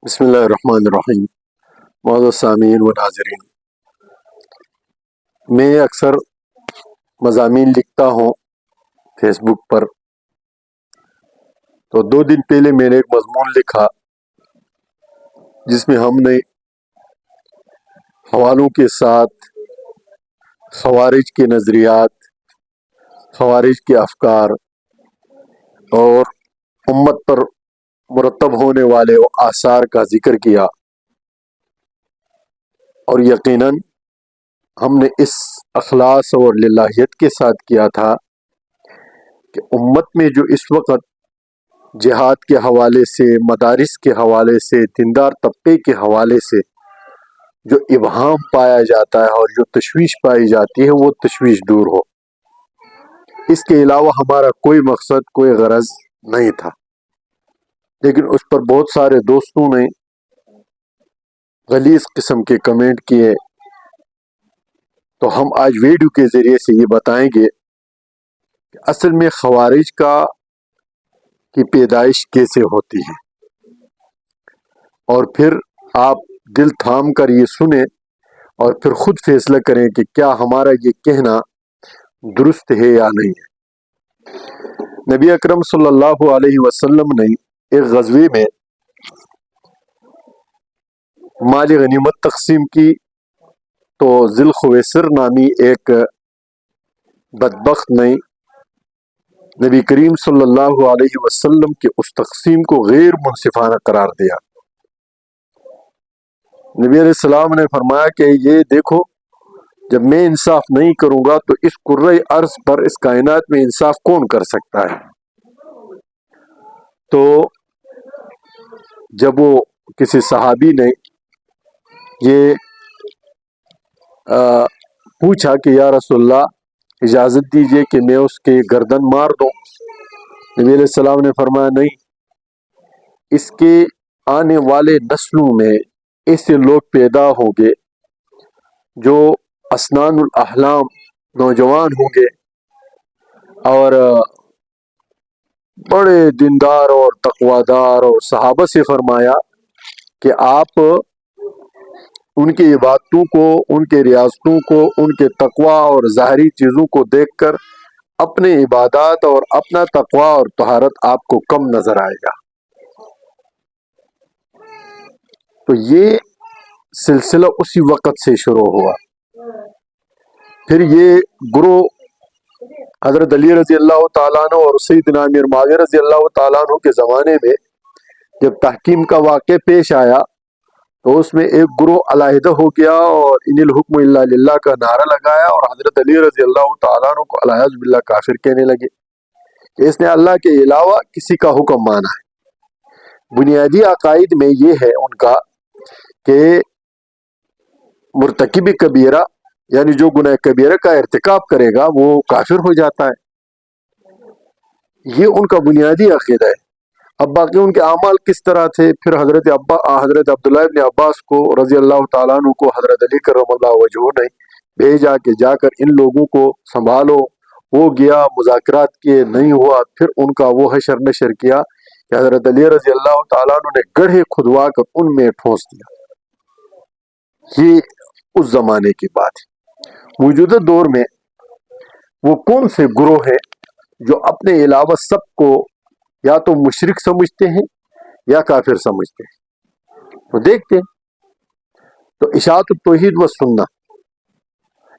بسم اللہ الرحمن الرحیم۔ معزز سامعین و ناظرین، میں اکثر مضامین لکھتا ہوں فیس بک پر، تو 2 دن پہلے میں نے ایک مضمون لکھا جس میں ہم نے حوالوں کے ساتھ خوارج کے نظریات، خوارج کے افکار اور امت پر مرتب ہونے والے آثار کا ذکر کیا، اور یقیناً ہم نے اس اخلاص اور للہیت کے ساتھ کیا تھا کہ امت میں جو اس وقت جہاد کے حوالے سے، مدارس کے حوالے سے، دیندار طبقے کے حوالے سے جو ابہام پایا جاتا ہے اور جو تشویش پائی جاتی ہے، وہ تشویش دور ہو۔ اس کے علاوہ ہمارا کوئی مقصد، کوئی غرض نہیں تھا، لیکن اس پر بہت سارے دوستوں نے غلیظ قسم کے کمنٹ کیے، تو ہم آج ویڈیو کے ذریعے سے یہ بتائیں گے کہ اصل میں خوارج کی پیدائش کیسے ہوتی ہے، اور پھر آپ دل تھام کر یہ سنیں اور پھر خود فیصلہ کریں کہ کیا ہمارا یہ کہنا درست ہے یا نہیں ہے۔ نبی اکرم صلی اللہ علیہ وسلم نے ایک غزوے میں مال غنیمت تقسیم کی، تو ذی الخویصر نامی ایک بدبخت نے نبی کریم صلی اللہ علیہ وسلم کے اس تقسیم کو غیر منصفانہ قرار دیا۔ نبی علیہ السلام نے فرمایا کہ یہ دیکھو، جب میں انصاف نہیں کروں گا تو اس کرۂ ارض پر، اس کائنات میں انصاف کون کر سکتا ہے؟ تو جب وہ کسی صحابی نے یہ پوچھا کہ یا رسول اللہ اجازت دیجئے کہ میں اس کے گردن مار دوں، نبی علیہ السلام نے فرمایا نہیں، اس کے آنے والے نسلوں میں ایسے لوگ پیدا ہوں گے جو اسنان الاحلام نوجوان ہوں گے اور بڑے دیندار اور تقوادار، اور صحابہ سے فرمایا کہ آپ ان کی عبادتوں کو، ان کے ریاستوں کو، ان کے تقوی اور ظاہری چیزوں کو دیکھ کر اپنے عبادات اور اپنا تقوی اور طہارت آپ کو کم نظر آئے گا۔ تو یہ سلسلہ اسی وقت سے شروع ہوا۔ پھر یہ گروہ حضرت علی رضی اللہ تعالیٰ عنہ اور سیدنا امیر معاویہ رضی اللہ تعالیٰ عنہ کے زمانے میں جب تحکیم کا واقعہ پیش آیا، تو اس میں ایک گروہ علیحدہ ہو گیا اور ان الحکم الا للہ کا نعرہ لگایا، اور حضرت علی رضی اللہ تعالیٰ عنہ کو الیاذ باللہ کافر کہنے لگے کہ اس نے اللہ کے علاوہ کسی کا حکم مانا ہے۔ بنیادی عقائد میں یہ ہے ان کا کہ مرتکب کبیرہ، یعنی جو گناہ کبیرہ کا ارتکاب کرے گا وہ کافر ہو جاتا ہے، یہ ان کا بنیادی عقیدہ ہے۔ اب باقی ان کے اعمال کس طرح تھے، پھر حضرت عبداللہ ابن عباس کو رضی اللہ تعالیٰ عنہ کو حضرت علی کرم اللہ وجہہ نے بھیجا کہ جا کر ان لوگوں کو سنبھالو، وہ گیا، مذاکرات کیے، نہیں ہوا، پھر ان کا وہ حشر نشر کیا کہ حضرت علی رضی اللہ تعالیٰ عنہ نے گڑھے کھدوا کر ان میں ٹھونس دیا۔ یہ اس زمانے کی بات ہے۔ موجودہ دور میں وہ کون سے گروہ ہیں جو اپنے علاوہ سب کو یا تو مشرک سمجھتے ہیں یا کافر سمجھتے ہیں؟ تو دیکھتے ہیں۔ تو اشاعت التوحید و سنہ،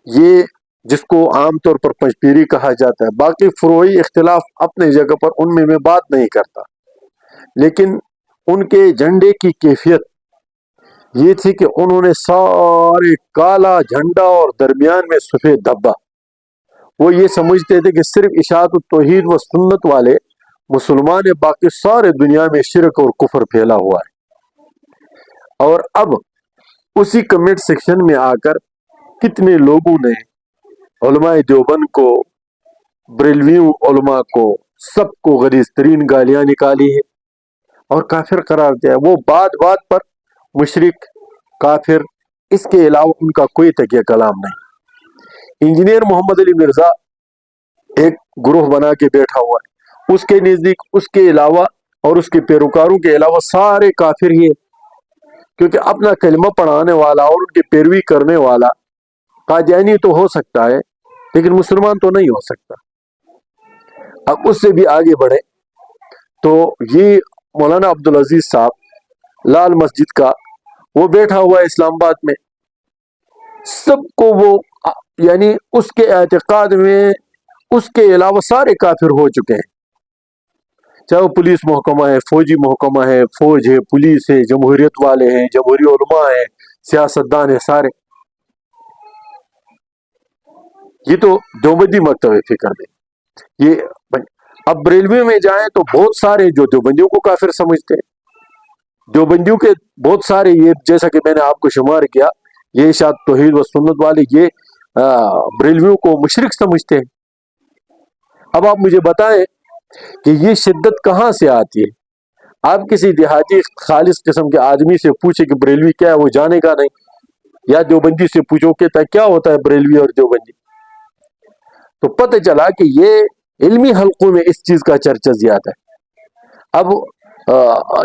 یہ جس کو عام طور پر پنجپیری کہا جاتا ہے، باقی فروعی اختلاف اپنے جگہ پر، ان میں بات نہیں کرتا، لیکن ان کے جھنڈے کی کیفیت یہ تھی کہ انہوں نے سارے کالا جھنڈا اور درمیان میں سفید دھبا، وہ یہ سمجھتے تھے کہ صرف اشاعت التوحید و سنت والے مسلمان ہیں، باقی سارے دنیا میں شرک اور کفر پھیلا ہوا ہے۔ اور اب اسی کمنٹ سیکشن میں آ کر کتنے لوگوں نے علماء دیوبند کو، بریلویوں علماء کو، سب کو غلیظ ترین گالیاں نکالی ہے اور کافر قرار دیا ہے۔ وہ بات بات پر مشرک، کافر، اس کے علاوہ ان کا کوئی تکیہ کلام نہیں۔ انجینئر محمد علی مرزا ایک گروہ بنا کے بیٹھا ہوا ہے، اس کے نزدیک اس کے علاوہ اور اس کے پیروکاروں کے علاوہ سارے کافر ہی ہیں۔ کیونکہ اپنا کلمہ پڑھانے والا اور ان کی پیروی کرنے والا قادیانی تو ہو سکتا ہے لیکن مسلمان تو نہیں ہو سکتا. اب اس سے بھی آگے بڑھے تو یہ مولانا عبدالعزیز صاحب لال مسجد کا وہ بیٹھا ہوا ہے اسلام آباد میں، سب کو وہ یعنی اس کے اعتقاد میں اس کے علاوہ سارے کافر ہو چکے ہیں، چاہے وہ پولیس محکمہ ہے، فوجی محکمہ ہے، فوج ہے، پولیس ہے، جمہوریت والے ہیں، جمہوری علماء ہیں، سیاستدان ہیں، سارے. یہ تو دیوبندی مکتب فکر میں یہ. اب بریلوی میں جائیں تو بہت سارے جو دیوبندیوں کو کافر سمجھتے ہیں، دیوبندیوں کے بہت سارے، یہ جیسا کہ میں نے آپ کو شمار کیا، یہ شاید توحید و سنت والے یہ بریلویوں کو مشرک سمجھتے ہیں. اب آپ مجھے بتائیں کہ یہ شدت کہاں سے آتی ہے؟ آپ کسی دیہاتی خالص قسم کے آدمی سے پوچھے کہ بریلوی کیا ہے، وہ جانے گا نہیں. یا دیوبندی سے پوچھو کہ کیا ہوتا ہے بریلوی اور دیوبندی، تو پتہ چلا کہ یہ علمی حلقوں میں اس چیز کا چرچا زیادہ ہے. اب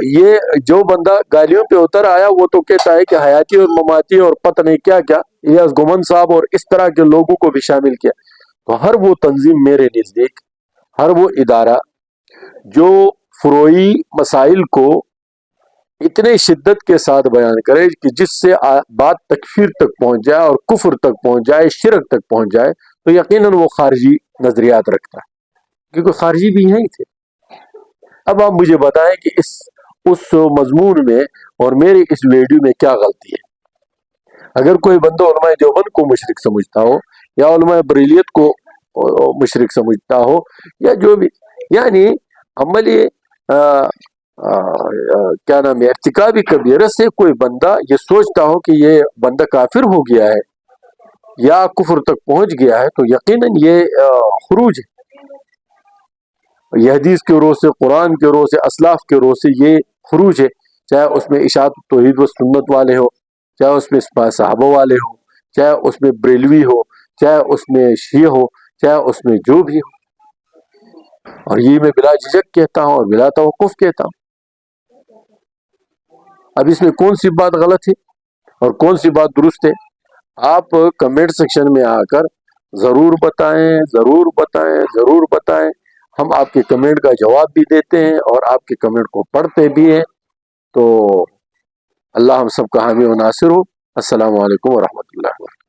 یہ جو بندہ گالیوں پہ اتر آیا وہ تو کہتا ہے کہ حیاتی اور مماتی اور پتہ نہیں کیا کیا، الیاس گومن صاحب اور اس طرح کے لوگوں کو بھی شامل کیا. تو ہر وہ تنظیم میرے نزدیک، ہر وہ ادارہ جو فروعی مسائل کو اتنے شدت کے ساتھ بیان کرے کہ جس سے بات تکفیر تک پہنچ جائے اور کفر تک پہنچ جائے، شرک تک پہنچ جائے، تو یقیناً وہ خارجی نظریات رکھتا ہے، کیونکہ خارجی بھی یہیں تھے. اب آپ مجھے بتائیں کہ اس مضمون میں اور میری اس ویڈیو میں کیا غلطی ہے؟ اگر کوئی بندہ علماء دیوبند کو مشرک سمجھتا ہو یا علماء بریلیت کو مشرک سمجھتا ہو یا جو بھی، یعنی عملی کیا نام ہے ارتکابی کبیرہ سے کوئی بندہ یہ سوچتا ہو کہ یہ بندہ کافر ہو گیا ہے یا کفر تک پہنچ گیا ہے، تو یقیناً یہ خروج ہے. یہ حدیث کے روح سے، قرآن کے روح سے، اسلاف کے روح سے یہ خروج ہے. چاہے اس میں اشاعت توحید و سنت والے ہو، چاہے اس میں صحابہ والے ہو، چاہے اس میں بریلوی ہو، چاہے اس میں شیعہ ہو، چاہے اس میں جو بھی ہو. اور یہ میں بلا جھجک کہتا ہوں اور بلا توقف کہتا ہوں. اب اس میں کون سی بات غلط ہے اور کون سی بات درست ہے؟ آپ کمنٹ سیکشن میں آ کر ضرور بتائیں، ضرور بتائیں، ضرور بتائیں. ہم آپ کے کمنٹ کا جواب بھی دیتے ہیں اور آپ کے کمنٹ کو پڑھتے بھی ہیں. تو اللہ ہم سب کا حامی و ناصر ہو. السلام علیکم ورحمۃ اللہ وبرکاتہ.